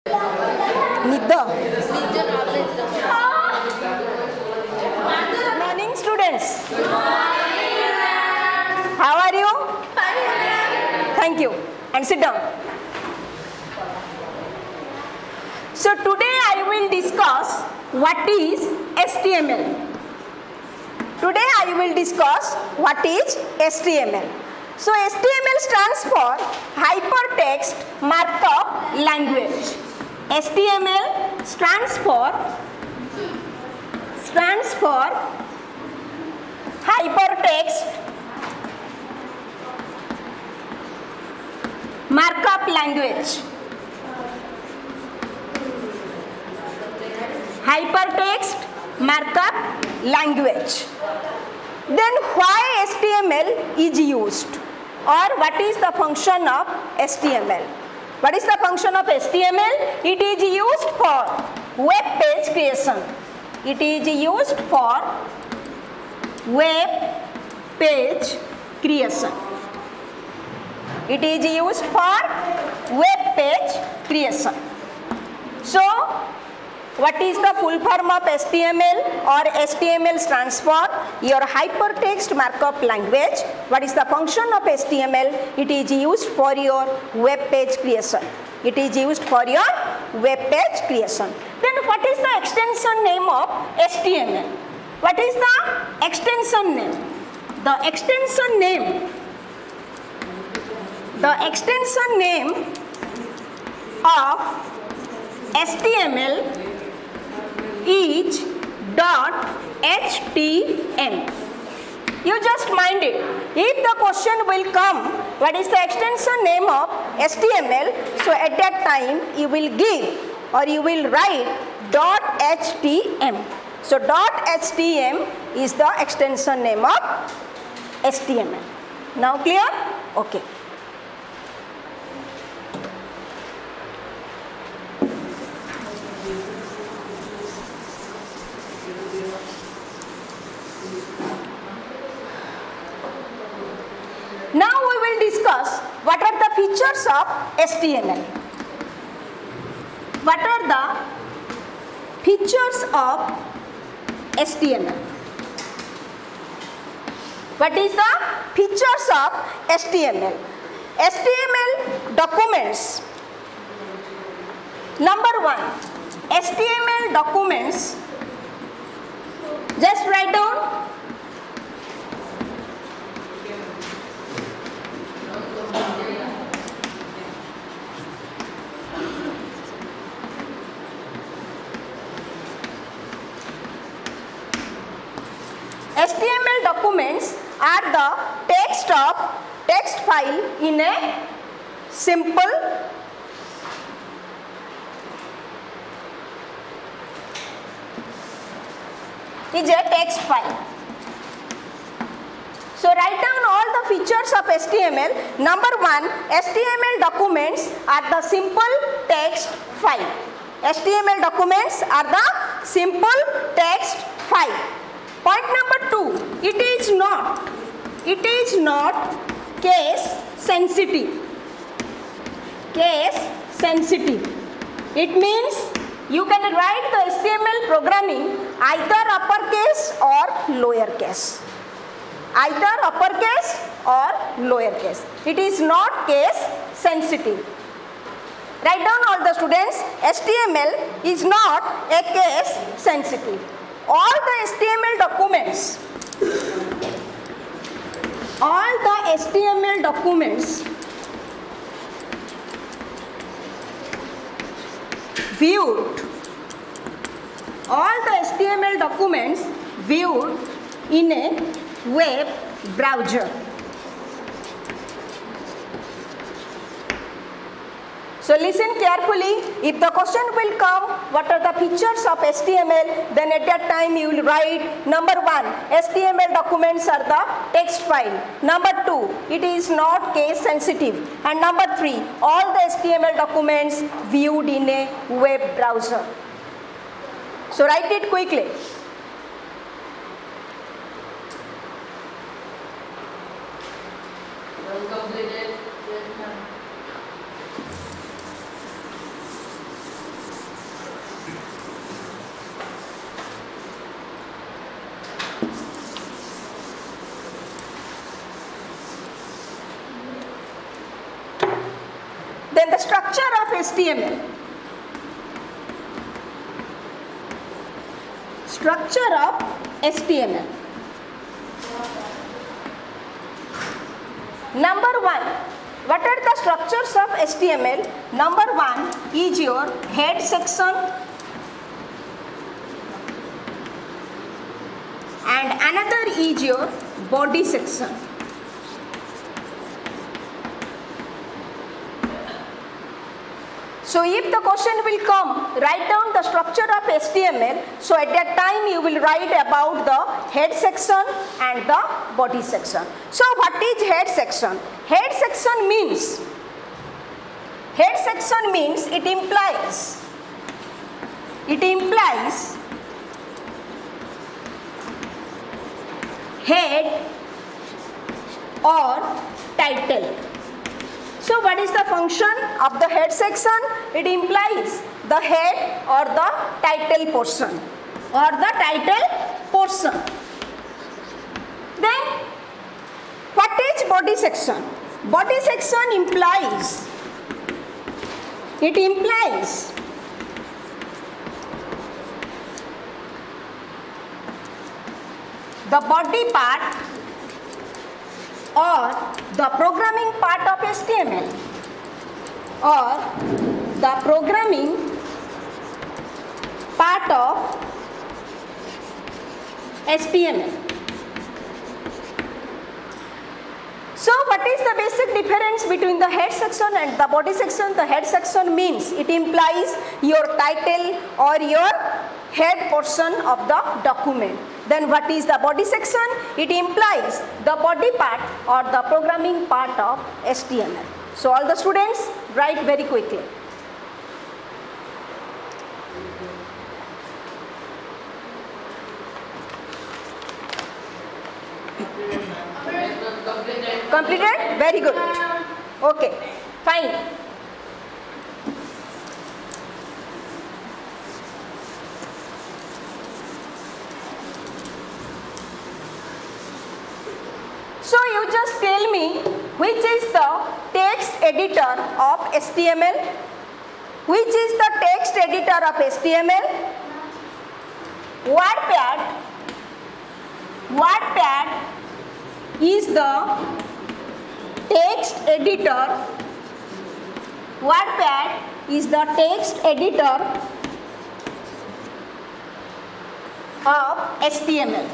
Nidda. Morning students. How are you? Thank you. And sit down. So today I will discuss what is HTML. Today I will discuss what is HTML. So HTML stands for Hypertext Markup Language. HTML stands for Hypertext Markup Language. Hypertext Markup Language. Then why HTML is used, or what is the function of HTML? What is the function of HTML? It is used for web page creation. It is used for web page creation. It is used for web page creation. So, what is the full form of HTML, or HTML stands for your Hypertext Markup Language. What is the function of HTML? It is used for your web page creation. It is used for your web page creation. Then what is the extension name of HTML? What is the extension name? The extension name of HTML is .htm. You just mind it. If the question will come, what is the extension name of HTML? So at that time you will give, or you will write .htm. So .htm is the extension name of HTML. Now clear? Okay. Now we will discuss what are the features of HTML. What are the features of HTML? What is the features of HTML? HTML documents. Number one, HTML documents. Just write down. HTML documents are the text file in a simple text file. So write down all the features of HTML. Number one, HTML documents are the simple text file. HTML documents are the simple text file. Point number two, it is not case sensitive. Case sensitive. It means you can write the HTML programming either uppercase or lowercase. Either uppercase or lowercase. It is not case sensitive. Write down all the students, HTML is not a case sensitive. All the HTML documents viewed in a web browser. So listen carefully. If the question will come, what are the features of HTML, then at that time you will write number one, HTML documents are the text file. Number two, it is not case sensitive. And number three, all the HTML documents viewed in a web browser. So write it quickly. Then the structure of HTML. Structure of HTML. Number 1. What are the structures of HTML? Number 1 is your head section, and another is your body section. So if the question will come, write down the structure of HTML. So at that time you will write about the head section and the body section. So what is head section? Head section means it implies head or title. So what is the function of the head section? It implies the head or the title portion Then what is body section? Body section implies the body part or the programming part of HTML So what is the basic difference between the head section and the body section? The head section means it implies your title or your head portion of the document. Then what is the body section? It implies the body part or the programming part of HTML. So all the students write very quickly. Completed? Very good. Okay, fine. So you just tell me which is the text editor of HTML? Which is the text editor of HTML? WordPad is the text editor. WordPad is the text editor of HTML.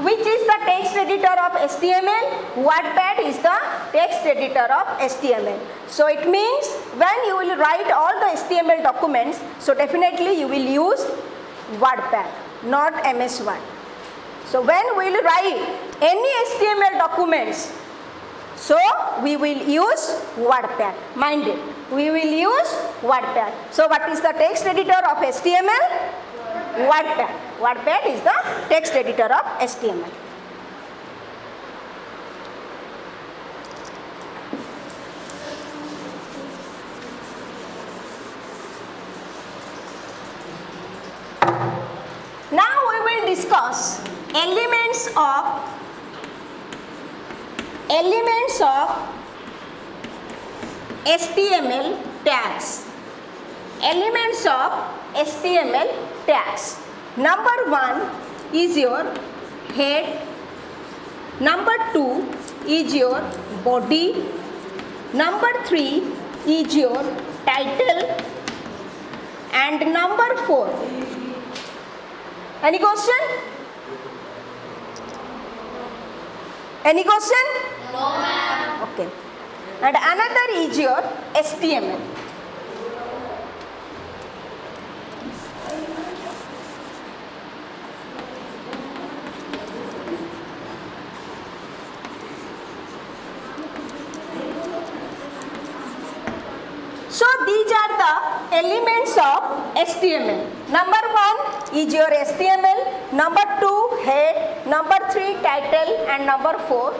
Which is the text editor of HTML? WordPad is the text editor of HTML. So it means when you will write all the HTML documents, so definitely you will use WordPad, not MS Word. So when we will write any HTML documents, so we will use WordPad. Mind it, we will use WordPad. So what is the text editor of HTML? WordPad. WordPad is the text editor of HTML. Now we will discuss elements of HTML tags. Elements of HTML tags. Number 1 is your head. Number 2 is your body. Number 3 is your title. And number 4. Any question? Any question? No, ma'am. Okay. And another is your HTML. So these are the elements of HTML. Number 1 is your HTML, number 2 head, number 3 title, and number 4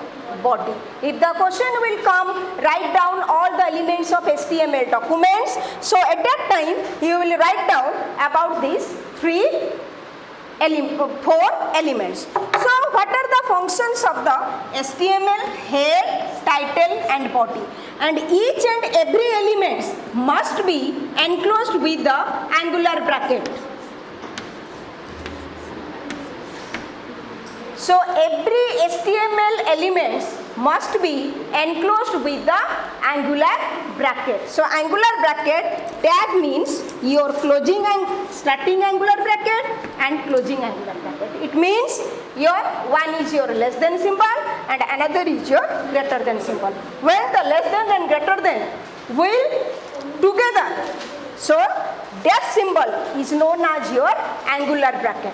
body. If the question will come, write down all the elements of HTML documents. So at that time you will write down about these 4 elements. So what are the functions of the HTML? Head, title and body, and each and every elements must be enclosed with the angular bracket. So every HTML elements must be enclosed with the angular bracket. So angular bracket tag means your closing and starting angular bracket and closing angular bracket. It means your one is your less than symbol and another is your greater than symbol. When the less than and greater than will together, so that symbol is known as your angular bracket.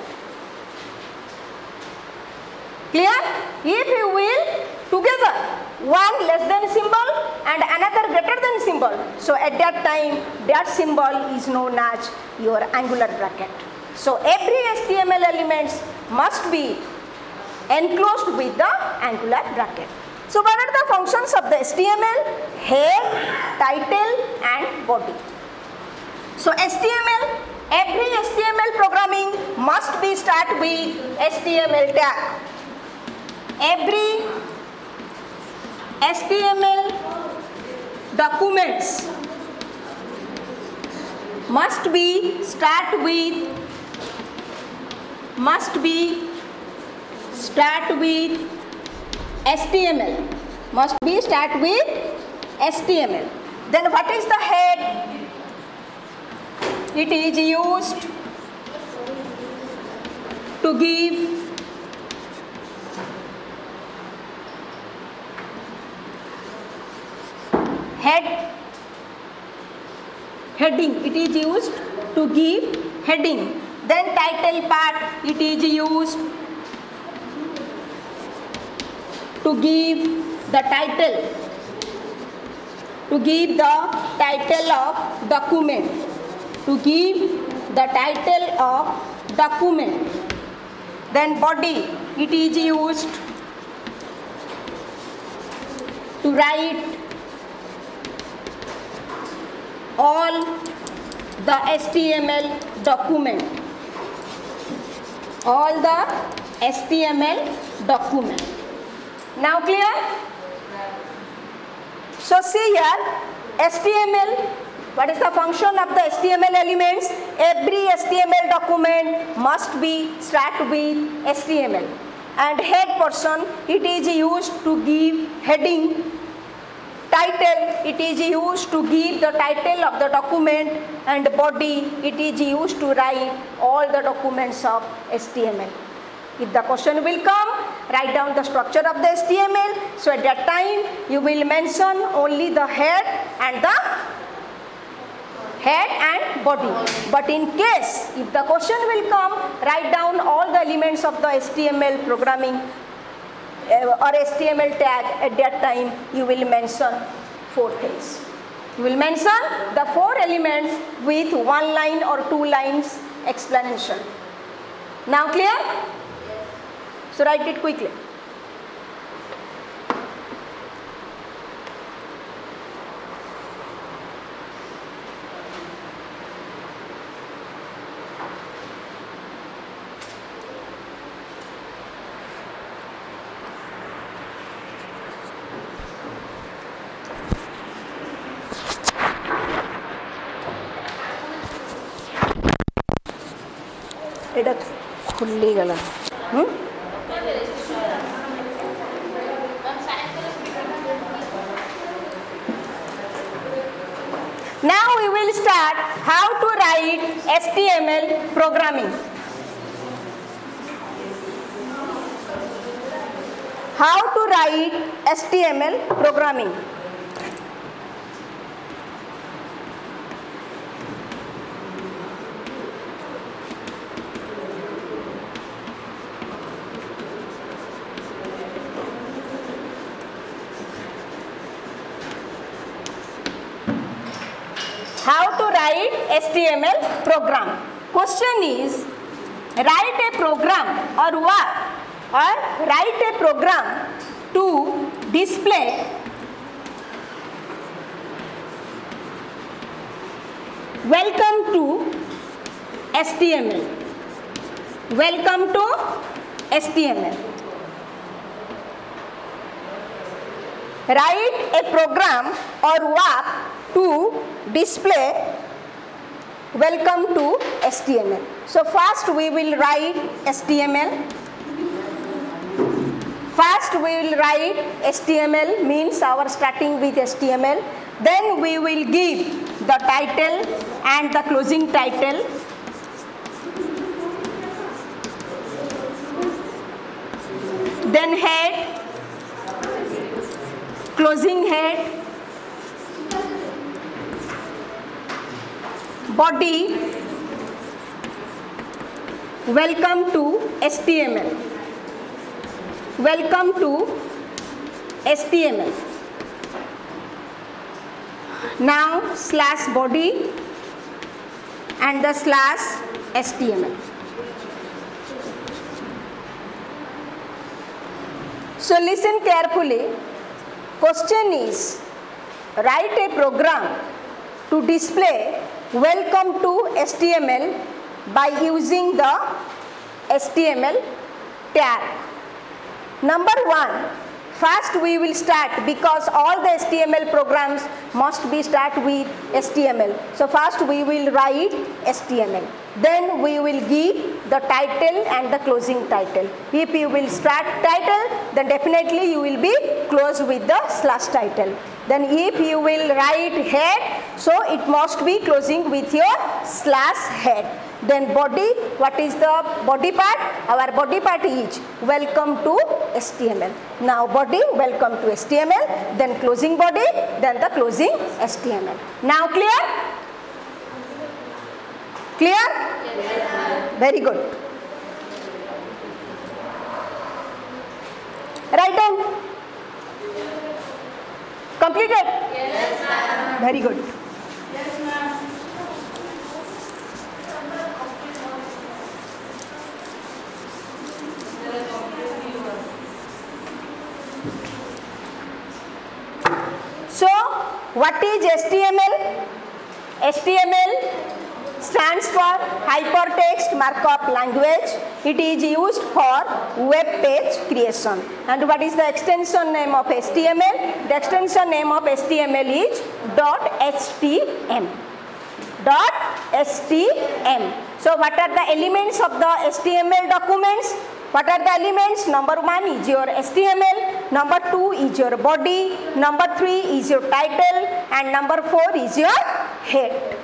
Clear? If you will together one less than symbol and another greater than symbol, so at that time that symbol is known as your angular bracket. So every HTML elements must be enclosed with the angular bracket. So what are the functions of the HTML? Head, title and body. So HTML, every HTML programming must be start with HTML tag. Every HTML documents must be start with HTML. Must be start with HTML. Then what is the head? It is used to give heading. It is used to give heading. Then title part, it is used to give the title, to give the title of document, to give the title of document. Then body, it is used to write all the HTML document, all the HTML document. Now clear? So see here, HTML, what is the function of the HTML elements? Every HTML document must be start with HTML, and head portion, it is used to give heading. Title, it is used to give the title of the document, and body, it is used to write all the documents of HTML. If the question will come, write down the structure of the HTML. So at that time you will mention only the head and body. But in case if the question will come, write down all the elements of the HTML programming or HTML tag. At that time you will mention 4 things. You will mention the 4 elements with 1 line or 2 lines explanation. Now clear? So write it quickly. এটা খুললেই গেল। Now we will start how to write HTML programming. How to write HTML programming. How to write HTML program. Question is, write a program or what? Or write a program to display welcome to HTML. Welcome to HTML. write a program or VAP to display welcome to HTML. So first we will write HTML. First we will write HTML, means our starting with HTML. Then we will give the title and the closing title. Then head, closing head, body, welcome to HTML. Welcome to HTML. Now slash body and the slash HTML. So listen carefully. Question is, write a program to display welcome to HTML by using the HTML tag. Number 1, first we will start, because all the HTML programs must be start with HTML. So first we will write HTML. Then we will give the title and the closing title. If you will start title, then definitely you will be close with the slash title. Then if you will write head, so it must be closing with your slash head. Then body, what is the body part? Our body part is welcome to HTML. Now body, welcome to HTML, then closing body, then the closing HTML. Now clear? Clear? Yes. Very good. Write down. Completed? Yes, ma'am. Very good. Yes, ma'am. So, what is HTML? HTML stands for Hypertext Markup Language. It is used for web page creation. And what is the extension name of HTML? The extension name of HTML is .htm. .htm. So what are the elements of the HTML documents? What are the elements? Number 1 is your HTML, number 2 is your body, number 3 is your title, and number 4 is your head.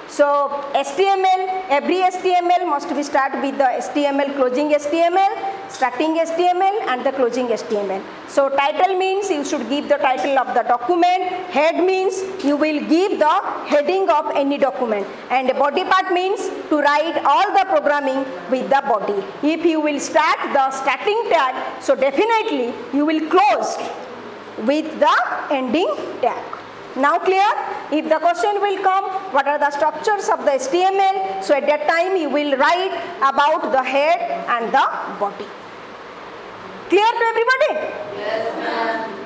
So HTML, every HTML must be start with the HTML, closing HTML, starting HTML and the closing HTML. So title means you should give the title of the document, head means you will give the heading of any document, and body part means to write all the programming with the body. If you will start the starting tag, so definitely you will close with the ending tag. Now clear? If the question will come, what are the structures of the HTML? So at that time you will write about the head and the body. Clear to everybody? Yes, ma'am.